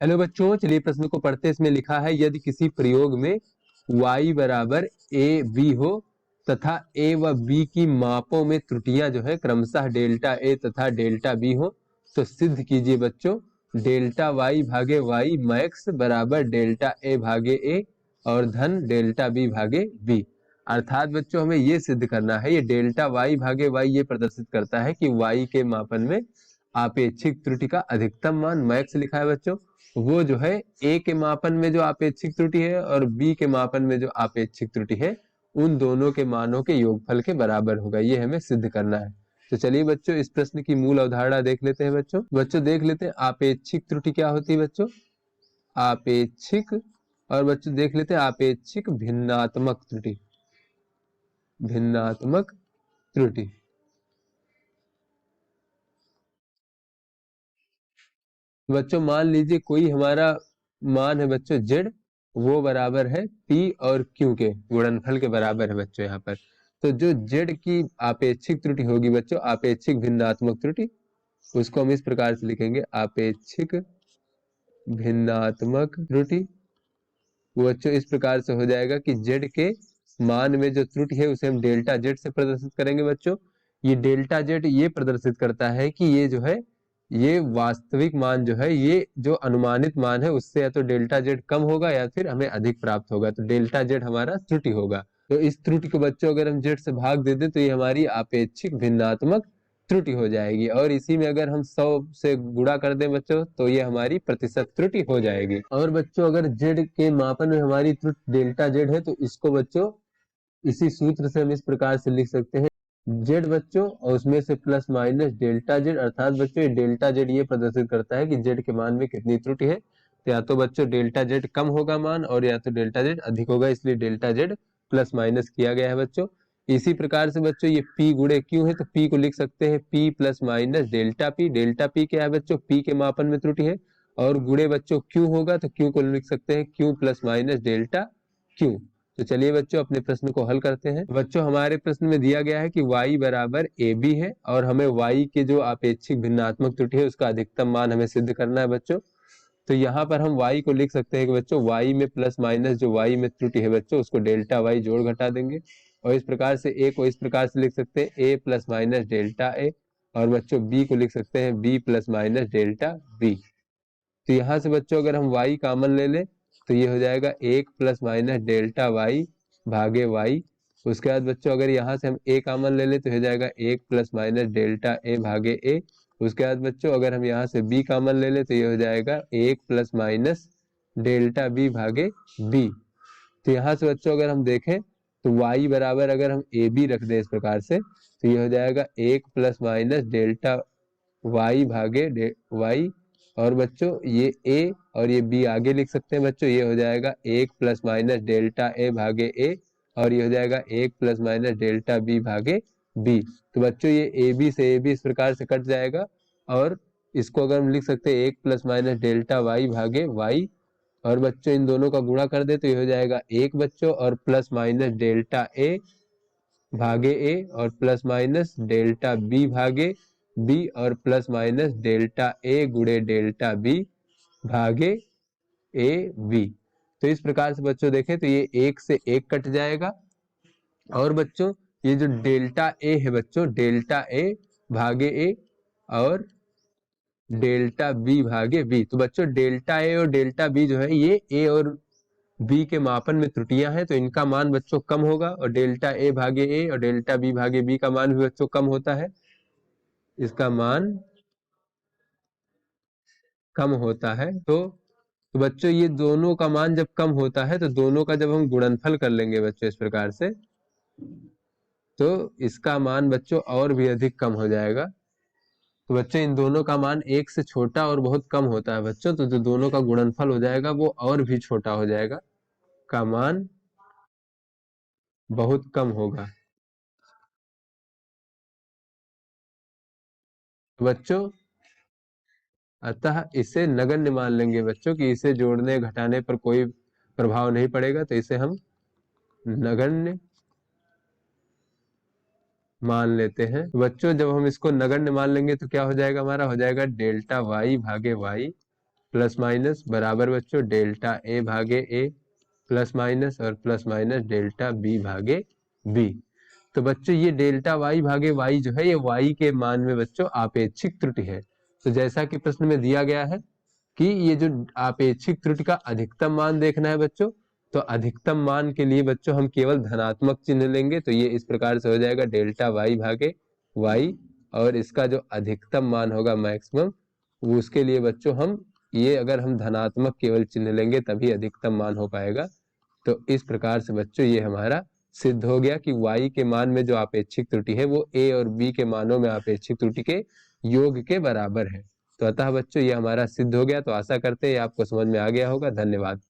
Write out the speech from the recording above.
Hello बच्चों, चलिए प्रश्न को पढ़ते हैं। इसमें लिखा है यदि किसी प्रयोग में y बराबर ए बी हो तथा a व b की मापों में त्रुटियां जो है क्रमशः डेल्टा a तथा डेल्टा b हो तो सिद्ध कीजिए बच्चों डेल्टा y भागे y मैक्स बराबर डेल्टा a भागे a और धन डेल्टा b भागे b। अर्थात बच्चों हमें ये सिद्ध करना है, ये डेल्टा y भागे y ये प्रदर्शित करता है कि y के मापन में आपेक्षिक त्रुटि का अधिकतम मान मैक्स लिखा है बच्चों, वो जो है ए के मापन में जो आपेक्षिक त्रुटि है और बी के मापन में जो आपेक्षिक त्रुटि है उन दोनों के मानों के योगफल के बराबर होगा। ये हमें सिद्ध करना है। तो चलिए बच्चों इस प्रश्न की मूल अवधारणा देख लेते हैं। बच्चों देख लेते हैं आपेक्षिक त्रुटि क्या होती है बच्चों। आपेक्षिक, और बच्चों देख लेते हैं आपेक्षिक भिन्नात्मक त्रुटि। भिन्नात्मक त्रुटि बच्चों मान लीजिए कोई हमारा मान है बच्चों z, वो बराबर है p और q के गुणनफल के बराबर है बच्चों यहाँ पर। तो जो z की आपेक्षिक त्रुटि होगी बच्चों, आपेक्षिक भिन्नात्मक त्रुटि, उसको हम इस प्रकार से लिखेंगे आपेक्षिक भिन्नात्मक त्रुटि। वो बच्चों इस प्रकार से हो जाएगा कि z के मान में जो त्रुटि है उसे हम डेल्टा z से प्रदर्शित करेंगे बच्चों। ये डेल्टा z ये प्रदर्शित करता है कि ये जो है ये वास्तविक मान जो है, ये जो अनुमानित मान है उससे या तो डेल्टा z कम होगा या फिर हमें अधिक प्राप्त होगा, तो डेल्टा z हमारा त्रुटि होगा। तो इस त्रुटि को बच्चों अगर हम z से भाग दे दें तो ये हमारी आपेक्षिक भिन्नात्मक त्रुटि हो जाएगी, और इसी में अगर हम 100 से गुणा कर दें बच्चों तो ये हमारी प्रतिशत त्रुटि हो जाएगी। और बच्चों अगर z के मापन में हमारी त्रुटि डेल्टा z है तो इसको बच्चों इसी सूत्र से हम इस प्रकार से लिख सकते हैं z बच्चों और उसमें से प्लस माइनस डेल्टा z। अर्थात बच्चों डेल्टा z ये प्रदर्शित करता है कि z के मान में कितनी त्रुटि है। तो या तो बच्चों डेल्टा z कम होगा मान और या तो डेल्टा z अधिक होगा, इसलिए डेल्टा z प्लस माइनस किया गया है बच्चों। इसी प्रकार से बच्चों ये p गुणे q है तो p को लिख सकते हैं p plus minus delta p। Delta p क्या है बच्चों, p के मापन में त्रुटि है, और गुणे बच्चों q होगा तो q को लिख सकते हैं q plus minus delta q। तो चलिए बच्चों अपने प्रश्न को हल करते हैं। बच्चों हमारे प्रश्न में दिया गया है कि y बराबर ए बी है और हमें y के जो आपेक्षिक भिन्नात्मक त्रुटि है उसका अधिकतम मान हमें सिद्ध करना है बच्चों। तो यहाँ पर हम y को लिख सकते हैं कि बच्चों y में प्लस माइनस जो y में त्रुटि है बच्चों उसको डेल्टा y जोड़ घटा देंगे, और इस प्रकार से a को इस प्रकार से लिख सकते हैं a plus minus delta a, और बच्चों b को लिख सकते हैं b plus minus delta b। तो यहाँ से बच्चों अगर हम y कॉमन ले लें तो ये हो जाएगा 1 प्लस माइनस डेल्टा y भागे y। उसके बाद बच्चों अगर यहाँ से हम a कॉमन ले लें तो हो जाएगा 1 प्लस माइनस डेल्टा a भागे a। उसके बाद बच्चों अगर हम यहाँ से b कॉमन ले लें तो ये हो जाएगा 1 प्लस माइनस डेल्टा b भागे b। तो यहाँ से बच्चों अगर हम देखें तो y बराबर अगर हम ए बी रख दें इस प्रकार से तो ये हो जाएगा 1 प्लस माइनस डेल्टा y भागे y, और बच्चों ये a और ये b आगे लिख सकते हैं बच्चों, ये हो जाएगा 1 प्लस माइनस डेल्टा a भागे a, और ये हो जाएगा 1 प्लस माइनस डेल्टा b भागे b। तो बच्चों ये ए बी से ए बी इस प्रकार से कट जाएगा, और इसको अगर हम लिख सकते हैं 1 प्लस माइनस डेल्टा y भागे y, और बच्चों इन दोनों का गुणा कर दे तो ये हो जाएगा 1 बच्चों और प्लस माइनस डेल्टा a भागे a और प्लस माइनस डेल्टा b भागे b और प्लस माइनस डेल्टा a गुणे डेल्टा b भागे a b। तो इस प्रकार से बच्चों देखें तो ये 1 से 1 कट जाएगा, और बच्चों ये जो डेल्टा a है बच्चों डेल्टा a भागे a और डेल्टा b भागे b। तो बच्चों डेल्टा a और डेल्टा b जो है ये a और b के मापन में त्रुटियां हैं तो इनका मान बच्चों कम होगा, और डेल्टा a भागे a और डेल्टा b भागे b का मान भी बच्चों कम होता है, इसका मान कम होता है। तो बच्चों ये दोनों का मान जब कम होता है तो दोनों का जब हम गुणनफल कर लेंगे बच्चों इस प्रकार से तो इसका मान बच्चों और भी अधिक कम हो जाएगा। तो बच्चों इन दोनों का मान 1 से छोटा और बहुत कम होता है बच्चों, तो जो दोनों का गुणनफल हो जाएगा वो और भी छोटा हो जाएगा, का मान बहुत कम होगा। तो बच्चों अतः इसे नगण्य मान लेंगे बच्चों कि इसे जोड़ने घटाने पर कोई प्रभाव नहीं पड़ेगा, तो इसे हम नगण्य मान लेते हैं। बच्चों जब हम इसको नगण्य मान लेंगे तो क्या हो जाएगा, हमारा हो जाएगा डेल्टा y भागे y प्लस माइनस बराबर बच्चों डेल्टा ए भागे ए प्लस माइनस और प्लस माइनस डेल्टा बी भागे बी। तो बच्चों ये डेल्टा वाई भागे वाई जो है ये वाई के मान में बच्चों आपेक्षिक त्रुटि है। तो जैसा कि प्रश्न में दिया गया है कि ये जो आपेक्षिक त्रुटि का अधिकतम मान देखना है बच्चों, तो अधिकतम मान के लिए बच्चों हम केवल धनात्मक चिन्ह लेंगे। तो ये इस प्रकार से हो जाएगा डेल्टा वाई भागे वाई, और इसका जो अधिकतम मान होगा मैक्सिमम, वो उसके लिए बच्चों हम ये अगर हम धनात्मक केवल चिन्ह लेंगे तभी अधिकतम मान हो पाएगा। तो इस प्रकार से बच्चों ये हमारा सिद्ध हो गया कि y के मान में जो आपेक्षिक त्रुटि है वो a और b के मानों में आपेक्षिक त्रुटि के योग के बराबर है। तो अतः बच्चों ये हमारा सिद्ध हो गया। तो आशा करते हैं आपको समझ में आ गया होगा। धन्यवाद।